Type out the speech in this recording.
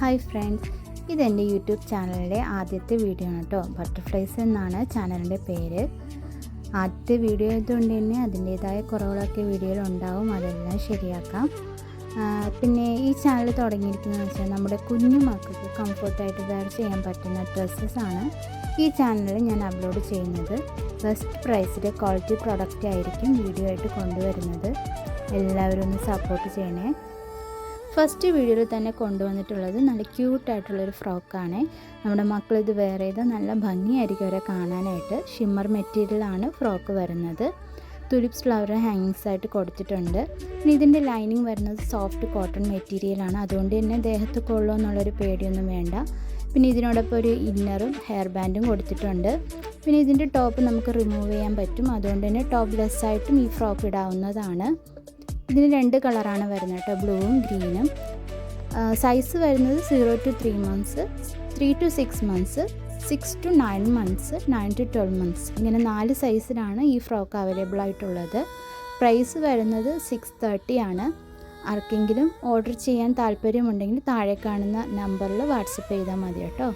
Hi friends, ഇതെൻ്റെ YouTube ചാനലിലെ ആദ്യത്തെ വീഡിയോ ആണ് കേട്ടോ. ബട്ടർഫ്ലൈസ് എന്നാണ് ചാനലിൻ്റെ പേര്. ആദ്യത്തെ വീഡിയോ ആയതുകൊണ്ട് തന്നെ അതിൻ്റേതായ കുറവുകളൊക്കെ വീഡിയോയിൽ ഉണ്ടാവും, അതെല്ലാം ശരിയാക്കാം. പിന്നെ ഈ ചാനൽ തുടങ്ങിയിരിക്കുന്നതെന്ന് വെച്ചാൽ നമ്മുടെ കുഞ്ഞു മക്കൾക്ക് കംഫർട്ടായിട്ട് വെയർ ചെയ്യാൻ പറ്റുന്ന ഡ്രസ്സസാണ് ഈ ചാനലിൽ ഞാൻ അപ്ലോഡ് ചെയ്യുന്നത്. ബെസ്റ്റ് പ്രൈസിൽ ക്വാളിറ്റി പ്രൊഡക്റ്റ് ആയിരിക്കും വീഡിയോ ആയിട്ട് കൊണ്ടുവരുന്നത്. എല്ലാവരും ഒന്ന് സപ്പോർട്ട് ചെയ്യണേ. ഫസ്റ്റ് വീഡിയോയിൽ തന്നെ കൊണ്ടുവന്നിട്ടുള്ളത് നല്ല ക്യൂട്ടായിട്ടുള്ളൊരു ഫ്രോക്കാണ്. നമ്മുടെ മക്കൾ ഇത് വെയർ ചെയ്താൽ നല്ല ഭംഗിയായിരിക്കും അവരെ കാണാനായിട്ട്. ഷിമ്മർ മെറ്റീരിയലാണ് ഫ്രോക്ക് വരുന്നത്. തുലിപ്സ് ഫ്ലവർ ഹാങ്ങിങ്സ് ആയിട്ട് കൊടുത്തിട്ടുണ്ട്. പിന്നെ ഇതിൻ്റെ ലൈനിങ് വരുന്നത് സോഫ്റ്റ് കോട്ടൺ മെറ്റീരിയലാണ്, അതുകൊണ്ട് തന്നെ ദേഹത്ത് കൊള്ളുമോ എന്നുള്ളൊരു പേടിയൊന്നും വേണ്ട. പിന്നെ ഇതിനോടൊപ്പം ഒരു ഇന്നറും ഹെയർ ബാൻഡും കൊടുത്തിട്ടുണ്ട്. പിന്നെ ഇതിൻ്റെ ടോപ്പ് നമുക്ക് റിമൂവ് ചെയ്യാൻ പറ്റും, അതുകൊണ്ട് തന്നെ ടോപ്പ് ലെസ് ആയിട്ടും ഈ ഫ്രോക്ക് ഇടാവുന്നതാണ്. ഇതിന് 2 കളറാണ് വരുന്നത് കേട്ടോ, ബ്ലൂവും ഗ്രീനും. സൈസ് വരുന്നത് 0 to 3 months, 3 to 6 months, 6 to 9 months, 9 to 12 months ഇങ്ങനെ 4 സൈസിലാണ് ഈ ഫ്രോക്ക് അവൈലബിൾ ആയിട്ടുള്ളത്. പ്രൈസ് വരുന്നത് 630 ആണ്. ആർക്കെങ്കിലും ഓർഡർ ചെയ്യാൻ താല്പര്യമുണ്ടെങ്കിൽ താഴെ കാണുന്ന നമ്പറിൽ വാട്സപ്പ് ചെയ്താൽ മതി കേട്ടോ.